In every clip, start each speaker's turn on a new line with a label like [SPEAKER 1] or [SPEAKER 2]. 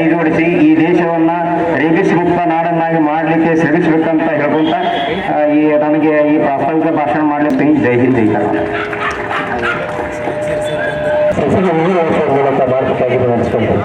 [SPEAKER 1] ಕೈ ಜೋಡಿಸಿ ಈ ದೇಶವನ್ನ ರೇಬಿಸ್ ಮುಕ್ತ ನಾಡನ್ನಾಗಿ ಮಾಡಲಿಕ್ಕೆ ಶ್ರಮಿಸಬೇಕಂತ ಹೇಳ್ಕೊಂತ ನನಗೆ ಈ ಪ್ರಾಸ್ತಾವಿಕ ಭಾಷಣ ಮಾಡಲಿಕ್ಕೆ ಜೈ ಹಿಂದ್ ಜೈ ಕರ್ನಾಟಕ. ಮೂಲಕ ಭಾರತಕ್ಕಾಗಿ ನಡೆಸಿಕೊಂಡು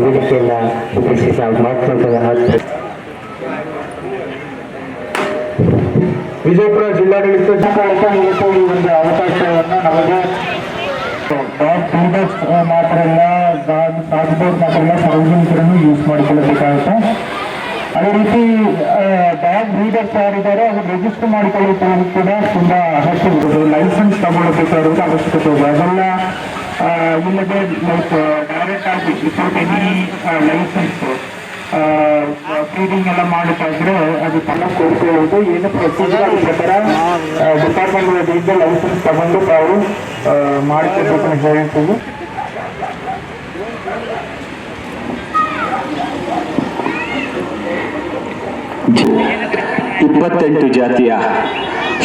[SPEAKER 1] ವೇದಿಕೆಯನ್ನ ಉದ್ದೇಶಿಸಿ ವಿಜಯಪುರ ಜಿಲ್ಲಾಡಳಿತ ಈ ಒಂದು ಅವಕಾಶವನ್ನು ನಮಗೆ ಮಾತ್ರ ಇಲ್ಲ, ಸಾಗುಬೋರ್ಡ್ ಮಾತ್ರ ಇಲ್ಲ, ಸಾರ್ವಜನಿಕರನ್ನು ಯೂಸ್ ಮಾಡಿಕೊಳ್ಳಬೇಕಾಗುತ್ತೆ. ಅದೇ ರೀತಿ ಡಾಗ್ ಬ್ರೀಡರ್ಸ್ ಯಾರಿದ್ದಾರೆ ಅದು ರಿಜಿಸ್ಟರ್ ಮಾಡಿಕೊಳ್ಳುವುದು ಕೂಡ ತುಂಬಾ ಅಗತ್ಯವಿರೋದು. ಲೈಸೆನ್ಸ್ ತಗೊಳ್ಳಬೇಕಾಗಿರೋದು ಅವಶ್ಯಕತೆ ಇದೆ. ಅದೆಲ್ಲ ಇಲ್ಲದೆ ಲೈಕ್ ಡೈರೆಕ್ಟ್ ಆಗಿ ವಿತೌಟ್ ಎನಿ ಲೈಸೆನ್ಸ್ ಫೀಡಿಂಗ್ ಎಲ್ಲ ಮಾಡಬೇಕಾದ್ರೆ ಅದು ತಮ್ಮ ಕೋರಿಕೊಳ್ಳುವುದು. ಏನು ಪ್ರೊಸೀಜರ್ ಪ್ರಕಾರ ಡಿಪಾರ್ಟ್ಮೆಂಟ್ ವತಿಯಿಂದ ಲೈಸೆನ್ಸ್ ತಗೊಂಡು ತಾವು ಮಾಡಿಕೊಳ್ಬೇಕಂತ ಹೇಳ್ತೀವಿ.
[SPEAKER 2] 28 ಜಾತಿಯ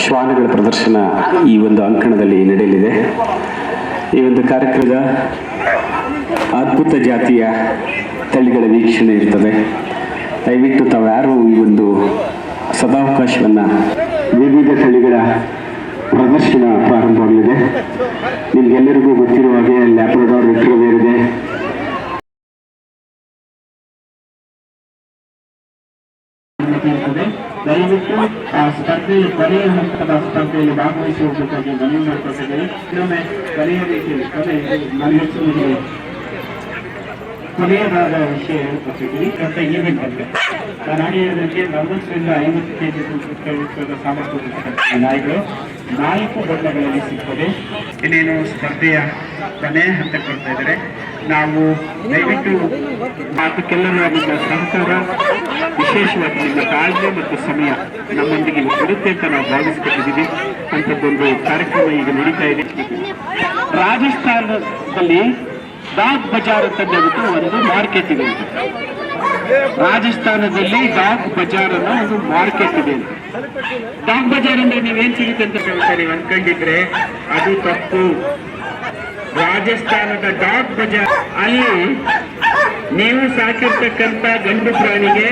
[SPEAKER 2] ಶ್ವಾನಗಳ ಪ್ರದರ್ಶನ ಈ ಒಂದು ಅಂಕಣದಲ್ಲಿ ನಡೆಯಲಿದೆ. ಈ ಒಂದು ಕಾರ್ಯಕ್ರಮದ ಅದ್ಭುತ ಜಾತಿಯ ತಳಿಗಳ ವೀಕ್ಷಣೆ ಇರ್ತದೆ. ದಯವಿಟ್ಟು ತಾವ್ಯಾರು ಈ ಒಂದು ಸದಾವಕಾಶವನ್ನು, ವಿವಿಧ ತಳಿಗಳ ಪ್ರದರ್ಶನ ಪ್ರಾರಂಭವಾಗಲಿದೆ. ನಿಮಗೆಲ್ಲರಿಗೂ ಗೊತ್ತಿರುವ ಹಾಗೆ ಲ್ಯಾಬ್ರಡಾರ್ ರಿಟ್ರೀವರ್ ಇದೆ,
[SPEAKER 1] ದಯವಿಟ್ಟು ಆ ಸ್ಪರ್ಧೆ ಕೊನೆಯ ಹಂತದ ಸ್ಪರ್ಧೆಯಲ್ಲಿ ಭಾಗವಹಿಸುವುದಕ್ಕಾಗಿ ಮನವಿ ಮಾಡಿಕೊಟ್ಟಿದ್ದೇವೆ. ಇನ್ನೊಮ್ಮೆ ಕೊನೆಯ ರೀತಿಯಲ್ಲಿ ಕೊನೆಯದಾದ ವಿಷಯ ಹೇಳ್ಕೊಟ್ಟಿದ್ದೀವಿ. ಮತ್ತು ಈವೆಂಟ್ ಬಗ್ಗೆ ನಾನು ಹೇಳಿದಂತೆ 40ರಿಂದ 50 ಕೆಜಿ ತೂಕದ ಸಾಮರ್ಥ್ಯ ನಾಯಿಗಳು 4 ಬಣ್ಣಗಳಲ್ಲಿ ಸಿಗ್ತದೆ. ಇನ್ನೇನು ಸ್ಪರ್ಧೆಯ ಕೊನೆಯ ಹಂತಕ್ಕೆ ಬರ್ತಾ ಇದ್ದಾರೆ. ನಾವು ದಯವಿಟ್ಟು ಅದಕ್ಕೆಲ್ಲರೂ ನಿಮ್ಮ ಸಹಕಾರ, ವಿಶೇಷವಾಗಿ ನಿಮ್ಮ ತಾಳ್ಮೆ ಮತ್ತು ಸಮಯ ನಮ್ಮೊಂದಿಗೆ ಇರುತ್ತೆ ಅಂತ ನಾವು ಭಾವಿಸ್ಕೊಟ್ಟಿದ್ದೀವಿ. ಅಂಥದ್ದೊಂದು ಕಾರ್ಯಕ್ರಮ ಈಗ ನಡೀತಾ ಇದೆ. ರಾಜಸ್ಥಾನದಲ್ಲಿ ಡಾಗ್ ಬಜಾರ್ ಅಂತ ಹೇಳ್ಬಿಟ್ಟು ಒಂದು ಮಾರ್ಕೆಟ್ ಇದೆ. ರಾಜಸ್ಥಾನದಲ್ಲಿ ಡಾಗ್ ಬಜಾರ್ ಅನ್ನೋ ಒಂದು ಮಾರ್ಕೆಟ್ ಇದೆ. ಡಾಗ್ ಬಜಾರ್ ಅಂದ್ರೆ ನೀವೇನ್ ಸಿಗುತ್ತೆ ಅಂತ ಹೇಳ್ತಾರೆ ಅನ್ಕೊಂಡಿದ್ರೆ ಅದು ತಪ್ಪು. ರಾಜಸ್ಥಾನದ ಡಾಗ್ ಬಜಾರ್ ಅಲ್ಲಿ ನೀವು ಸಾಕಿರ್ತಕ್ಕಂಥ ಗಂಡು ಪ್ರಾಣಿಗೆ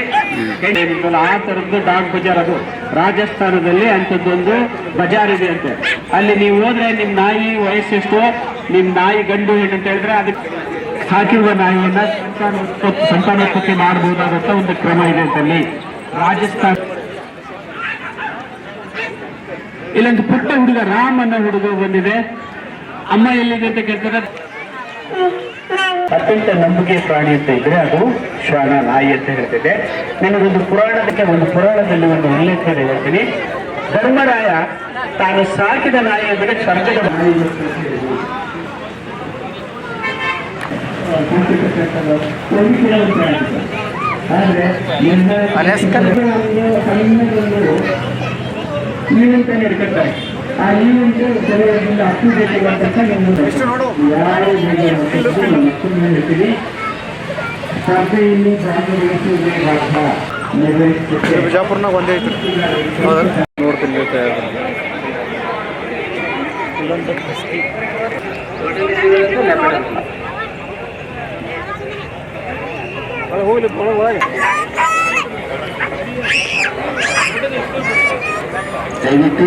[SPEAKER 1] ಆ ತರದ್ದು ಡಾಗ್ ಬಜಾರ್, ಅದು ರಾಜಸ್ಥಾನದಲ್ಲಿ ಅಂಥದ್ದೊಂದು ಬಜಾರ್ ಇದೆ ಅಂತೆ. ಅಲ್ಲಿ ನೀವು ಹೋದ್ರೆ ನಿಮ್ ನಾಯಿ ವಯಸ್ಸೆಷ್ಟು, ನಿಮ್ ನಾಯಿ ಗಂಡು ಹೆಣ್ಣು ಅಂತ ಹೇಳಿದ್ರೆ ಅದಕ್ಕೆ ಸಾಕಿರುವ ನಾಯಿಯನ್ನ ಸಂತಾನೋತ್ಪತ್ತಿ ಮಾಡಬಹುದಾದಂತ ಒಂದು ಕ್ರಮ ಇದೆ ಅಂತಲ್ಲಿ ರಾಜಸ್ಥಾನ. ಇಲ್ಲೊಂದು ಪುಟ್ಟ ಹುಡುಗ, ರಾಮ್ ಅನ್ನೋ ಹುಡುಗ ಬಂದಿದೆ. ಅಮ್ಮ ಎಲ್ಲಿದೆ ಅಂತ ಕೇಳ್ತಾರೆ. ಅತ್ಯಂತ ನಂಬಿಕೆ ಪ್ರಾಣಿ ಅಂತ ಇದ್ರೆ ಅದು ಶ್ವಾನ, ನಾಯಿ ಅಂತ ಹೇಳ್ತಿದೆ. ನನಗೊಂದು ಪುರಾಣದಲ್ಲಿ ಒಂದು ಉಲ್ಲೇಖ ಹೇಳ್ತೀನಿ. ಧರ್ಮರಾಯ ತಾನು ಸಾಕಿದ ನಾಯಿ ಅಂದರೆ ಸ್ವರ್ಗದ ನಾಯಿ. ಆದ್ರೆ ಈವೆಂಟ್ ನಡ್ಕೊತಾರೆ. ಆ ಈವೆಂಟ್ ಸರಿಯಾಗಿಂದ ಅಪ್ಡೇಟ್ ಹೇಳ್ತೀವಿ. ಸ್ಪರ್ಧೆಯಲ್ಲಿ ಭಾಗವಹಿಸುವುದೇ
[SPEAKER 3] ಬಿಜಾಪುರ್ನಾಗ ಒಂದೇ ಐತಿ ನೋಡ್ತೀನಿ. ಹೋಗ್ಲಿ ಒಳಗೆ
[SPEAKER 1] ದಯವಿಟ್ಟು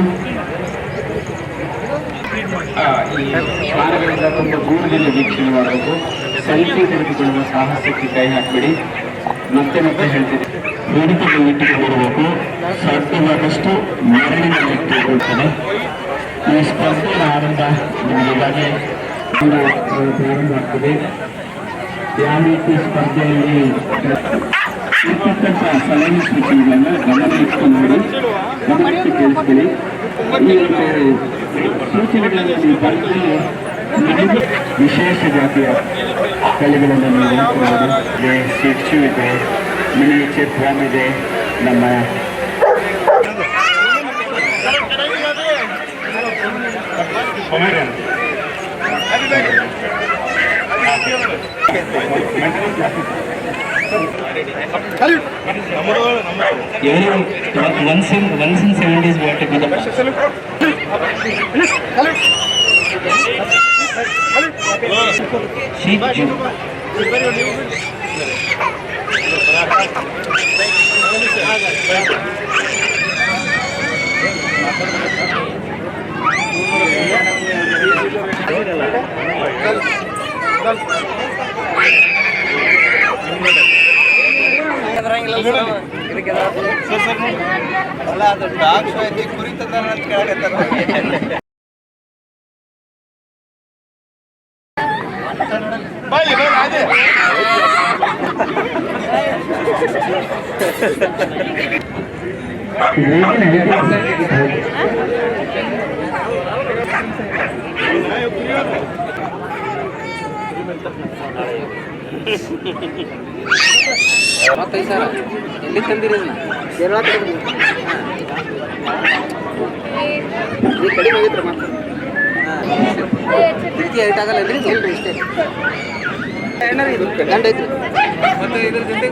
[SPEAKER 1] ಶ್ವಾನಗಳಿಂದ ತುಂಬ ಗೂಡಿನಲ್ಲಿ ವೀಕ್ಷಣೆ ಮಾಡಬೇಕು. ಸೆಲ್ಫಿ ತೆಗೆದುಕೊಳ್ಳುವ ಸಾಹಸಕ್ಕೆ ಕೈ ಹಾಕಬೇಡಿ. ಮತ್ತೆ ಹೇಳ್ತೀನಿ, ವೇದಿಕೆಯಲ್ಲಿ ಇಟ್ಟುಕೊಂಡಿರಬೇಕು. ಸಾಧ್ಯವಾದಷ್ಟು ಮರಳಿನಲ್ಲಿ ಇಟ್ಟುಕೊಳ್ತಾನೆ. ಈ ಸ್ಪರ್ಧೆ ಆರಂಭ ಈಗಾಗಲೇ ಪ್ರಾರಂಭ ಆಗ್ತದೆ. ಯಾವ ರೀತಿ ಸ್ಪರ್ಧೆಯಲ್ಲಿ ಇರ್ತಕ್ಕಂಥ ಸಲಹೆ ಸೂಚನೆಗಳನ್ನು ಗಮನ ಇಟ್ಟು ನೋಡಿ, ಗಮನಿಸಿ ಕೇಳಿಸ್ಕೊಳ್ಳಿ. ಈ ಒಂದು ಸೂಚನೆಗಳನ್ನು ನೀವು ಬರೆದು ನಿಮಗೆ ವಿಶೇಷ ಜಾತಿಯ ಕಲೆಗಳನ್ನು ನೀವು ಇದೆ, ಶಿಕ್ಷು ಇದೆ, ಮಿನಿಯೇಚರ್ ಫಾರ್ಮ್ ಇದೆ, ನಮ್ಮ once in 7 days we have to do the sheep Jew.
[SPEAKER 3] ಅಲ್ಲ ಅದು ಡಾಗ್ ಶೋ ಐತಿ ಕುರಿ ತಂದಾರ ಅಂತ ಕೇಳಕತ್ತಾರ.
[SPEAKER 4] ಸರ್ ಎಲ್ಲಿ ತಂದಿರಿ ಕಡಿಮೆ ಆಗೈತ್ರ ಪ್ರೀತಿ ಐಟ್ ಆಗಲ್ಲ ರೀ ಇಲ್ರಿ ಇಷ್ಟೇ ಗಂಡ ಐತ್ರಿ ಮತ್ತೆ ಇದ್ರ ಜೊತೆಗೆ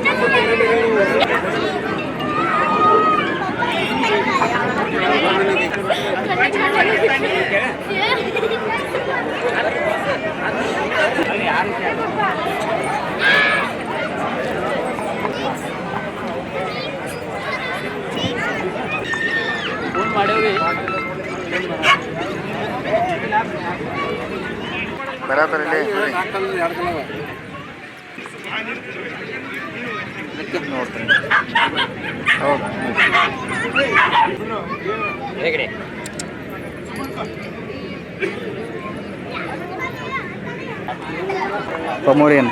[SPEAKER 4] ಫೋನ್ ಮಾಡೇವ್ರಿ
[SPEAKER 3] ಬರಾಬರಲ್ಲಿ ನೋಡ್ತೀನಿ. ಹೌದು
[SPEAKER 4] ಹೇಗೆ
[SPEAKER 3] ಪಮೋರಿಯನ್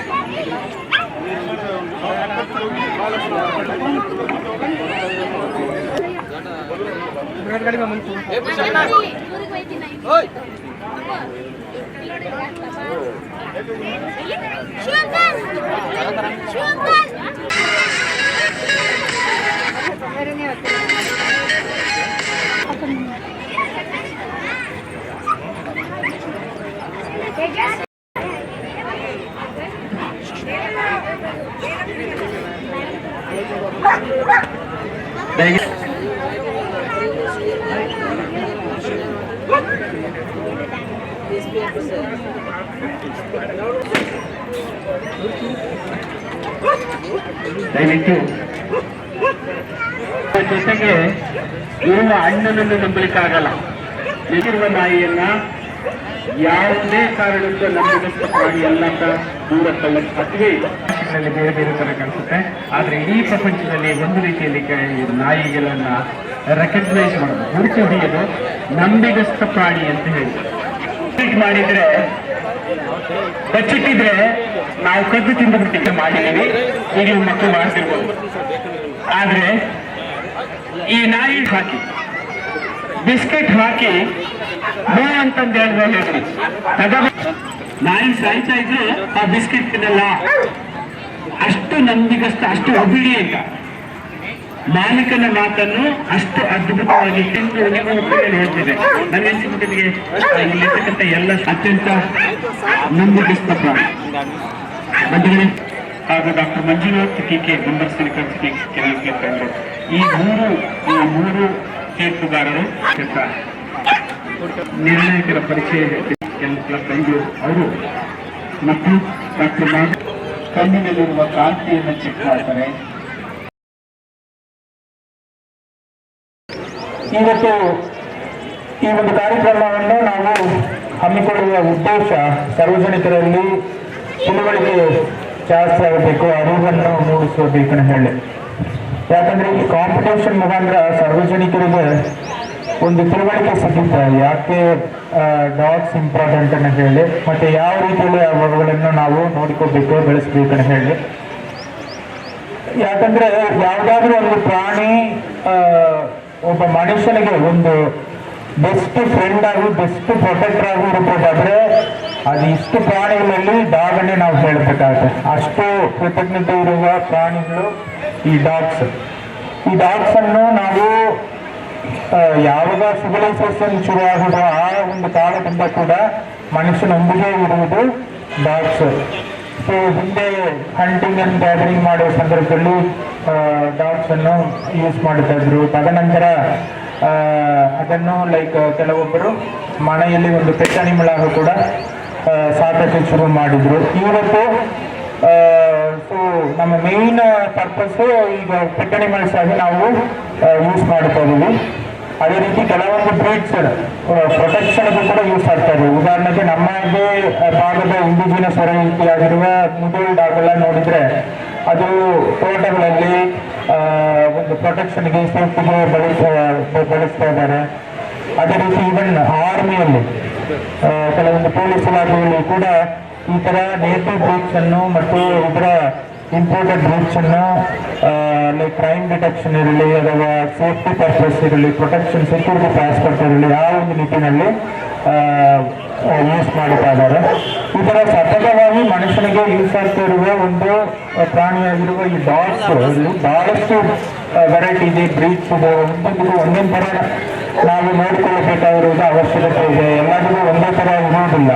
[SPEAKER 1] ದಯವಿಟ್ಟು ಜೊತೆಗೆ ಇರುವ ಅಣ್ಣನನ್ನು ನಂಬಲಿಕ್ಕಾಗಲ್ಲ. ಇಲ್ಲಿರುವ ನಾಯಿಯನ್ನ ಯಾವುದೇ ಕಾರಣಕ್ಕೂ ನಂಬಿದಷ್ಟು ಪ್ರಾಣಿಯಲ್ಲ ಅಂತ ದೂರ ತಳ್ಳಕ್ಕೆ ಸಾಧ್ಯವೇ ಇಲ್ಲ. ಬೇರೆ ಬೇರೆ ತರ ಕಾಣಿಸುತ್ತೆ, ಆದ್ರೆ ಇಡೀ ಪ್ರಪಂಚದಲ್ಲಿ ಒಂದು ರೀತಿಯಲ್ಲಿ ನಾಯಿಗಳನ್ನ ರೆಕಗ್ನೈಸ್ ಮಾಡೋದು, ಗುರುತು ಹಿಡಿಯೋದು ನಂಬಿಗಸ್ತ ಪ್ರಾಣಿ ಅಂತ ಹೇಳಿ ಟ್ರೀಟ್ ಮಾಡಿದ್ರೆ, ಬಚ್ಚಿಟ್ಟಿದ್ರೆ ನಾವು ಕದ್ದು ತಿಂದು ಬಿಟ್ಟಿದ್ದೆ ಮಾಡಿದೀವಿ, ಈಗಲೂ ಮಕ್ಕಳು ಮಾಡ್ತಿರ್ಬೋದು. ಆದ್ರೆ ಈ ನಾಯಿ ಹಾಕಿ ಬಿಸ್ಕೆಟ್ ಹಾಕಿ ನೋ ಅಂತಂದು ಹೇಳಿದ್ರೆ ನಾಯಿ ಸಾಯ್ತಾ ಇದ್ರೆ ಆ ಬಿಸ್ಕೆಟ್ ತಿನ್ನಲ್ಲ. ಅಷ್ಟು ನಂಬಿಗಸ್ತ, ಅಷ್ಟು ಒಬಿಡಿಯಂಟ್, ಮಾಲೀಕನ ಮಾತನ್ನು ಅಷ್ಟು ಅದ್ಭುತವಾಗಿ ಹೇಳ್ತಿದೆ. ನನ್ನ ಅನಿಸಿಕೆಗೆ ಇಲ್ಲಿರ್ತಕ್ಕಂಥ ಎಲ್ಲ ಅತ್ಯಂತ ನಂಬಿಗಸ್ತ ಪ್ರಾಣಿ ಬಂಧುಗಳೇ ಹಾಗೂ ಡಾಕ್ಟರ್ ಮಂಜುನಾಥ್ ಕೆ ನಂಬರ್ ಕೆಲವು ಈ ಮೂರು ತೀರ್ಪುಗಾರರು ನಿರ್ಣಾಯಕರ ಪರಿಚಯ ಕೆಲವು ಅವರು ಮತ್ತು ಡಾಕ್ಟರ್ ಕಣ್ಣಿನಲ್ಲಿರುವ ಕಾಂತಿಯನ್ನು ಚೆಕ್ ಮಾಡ್ತಾರೆ. ಇವತ್ತು ಈ ಒಂದು ಕಾರ್ಯಕ್ರಮವನ್ನು ನಾವು ಹಮ್ಮಿಕೊಳ್ಳುವ ಉದ್ದೇಶ ಸಾರ್ವಜನಿಕರಲ್ಲಿ ತಿಳುವಳಿಕೆ ಜಾಸ್ತಿ ಆಗಬೇಕು, ಅರಿವನ್ನು ಮೂಡಿಸಬೇಕಂತ ಹೇಳಿ. ಯಾಕಂದ್ರೆ ಈ ಕಾಂಪಿಟೇಷನ್ ಮುಖಾಂತರ ಸಾರ್ವಜನಿಕರಿಗೆ ಒಂದು ತಿಳುವಳಿಕೆ ಸಿಗುತ್ತೆ ಯಾಕೆ ಡಾಗ್ಸ್ ಇಂಪಾರ್ಟೆಂಟ್ ಅಂತ ಹೇಳಿ, ಮತ್ತೆ ಯಾವ ರೀತಿಯಲ್ಲಿ ಅವುಗಳನ್ನು ನಾವು ನೋಡ್ಕೋಬೇಕು, ಬೆಳೆಸ್ಬೇಕು ಅಂತ ಹೇಳಿ. ಯಾಕಂದ್ರೆ ಯಾವುದಾದ್ರೂ ಒಂದು ಪ್ರಾಣಿ ಒಬ್ಬ ಮನುಷ್ಯನಿಗೆ ಒಂದು ಬೆಸ್ಟ್ ಫ್ರೆಂಡ್ ಆಗಿ ಬೆಸ್ಟ್ ಪ್ರೊಟೆಕ್ಟರ್ ಆಗಿ ಇರಬೇಕಾದ್ರೆ ಅದು ಇಷ್ಟು ಪ್ರಾಣಿಗಳಲ್ಲಿ ಡಾಗನ್ನೇ ನಾವು ಹೇಳಬೇಕಾಗುತ್ತೆ. ಅಷ್ಟು ಕೃತಜ್ಞತೆ ಇರುವ ಪ್ರಾಣಿಗಳು ಈ ಡಾಗ್ಸ್. ಈ ಡಾಗ್ಸ್ ಅನ್ನು ನಾವು ಯಾವಾಗ ಸಿವಿಲೈಸೇಷನ್ ಶುರುವಾಗುವ ಆ ಒಂದು ಕಾಲದಿಂದ ಕೂಡ ಮನುಷ್ಯನೊಂದಿಗೆ ಇರುವುದು ಡಾಗ್ಸ್. ಸೊ ಹಿಂದೆ ಹಂಟಿಂಗ್ ಅಂಡ್ ಗ್ಯಾದರಿಂಗ್ ಮಾಡುವ ಸಂದರ್ಭದಲ್ಲಿ ಡಾಗ್ಸ್ ಅನ್ನು ಯೂಸ್ ಮಾಡ್ತಾ ಇದ್ರು. ತದನಂತರ ಅದನ್ನು ಲೈಕ್ ಕೆಲವೊಬ್ಬರು ಮನೆಯಲ್ಲಿ ಒಂದು ಪೆಟ್ ಅನಿಮಲ್ ಆಗಿ ಕೂಡ ಸಾಕಕ್ಕೆ ಶುರು ಮಾಡಿದ್ರು. ಇವತ್ತು ಸೊ ನಮ್ಮ ಮೇನ್ ಪರ್ಪಸ್ ಈಗ ಪೆಟ್ ಅನಿಮಲ್ಸ್ ಆಗಿ ನಾವು ಯೂಸ್ ಮಾಡ್ತಾ ಇದೀವಿ. ಅದೇ ರೀತಿ ಕೆಲವೊಂದು ಬ್ರೀಡ್ಸ್ ಪ್ರೊಟೆಕ್ಷನ್ಗೂ ಕೂಡ ಯೂಸ್ ಆಗ್ತಾ ಇದೆ. ಉದಾಹರಣೆಗೆ ನಮ್ಮದೇ ಭಾಗದ ಇಂಡಿಜಿನಸ್ ವೆರೈಟಿ ಆಗಿರುವ ಮುದುಲ್ ಡಾಗ್ ಎಲ್ಲ ನೋಡಿದ್ರೆ ಅದು ತೋಟಗಳಲ್ಲಿ ಒಂದು ಪ್ರೊಟೆಕ್ಷನ್ಗೆ ಸೇಫ್ಟಿಗೆ ಬಳಸ್ತಾ ಇದ್ದಾರೆ. ಅದೇ ರೀತಿ ಈವನ್ ಆರ್ಮಿಯಲ್ಲಿ ಕೆಲವೊಂದು ಪೊಲೀಸ್ ಇಲಾಖೆಯಲ್ಲಿ ಕೂಡ ಈ ತರ ನೇಟಿವ್ ಬ್ರೀಡ್ಸ್ ಅನ್ನು ಮತ್ತು ಇದರ ಇಂಪೋರ್ಟೆಡ್ ಬ್ರೀಡ್ಸ್ ಅನ್ನು ಲೈಕ್ ಕ್ರೈಮ್ ಡಿಟೆಕ್ಷನ್ ಇರಲಿ ಅಥವಾ ಸೇಫ್ಟಿ ಪರ್ಪಸ್ ಇರಲಿ, ಪ್ರೊಟೆಕ್ಷನ್ ಸೆಕ್ಯೂರಿಟಿ ಟ್ರಾನ್ಸ್ಪೋರ್ಟ್ ಇರಲಿ, ಆ ಒಂದು ನಿಟ್ಟಿನಲ್ಲಿ ಯೂಸ್ ಮಾಡ್ತಾ ಇದ್ದಾರೆ. ಈ ತರ ಸತತವಾಗಿ ಮನುಷ್ಯನಿಗೆ ಯೂಸ್ ಆಗ್ತಾ ಇರುವ ಒಂದು ಪ್ರಾಣಿಯಾಗಿರುವ ಈ ಡಾಗ್ಸ್ ಇಲ್ಲಿ ಬಹಳಷ್ಟು ವೆರೈಟಿ ಇದೆ, ಬ್ರೀಡ್ಸ್ ಇದೆ. ಒಂದೊಂದು ತರ ನಾವು ನೋಡಿಕೊಳ್ಳಬೇಕಾಗಿರುವುದು ಅವಶ್ಯಕತೆ ಇದೆ. ಎಲ್ಲರಿಗೂ ಒಂದೇ ತರ ಇರುವುದಿಲ್ಲ.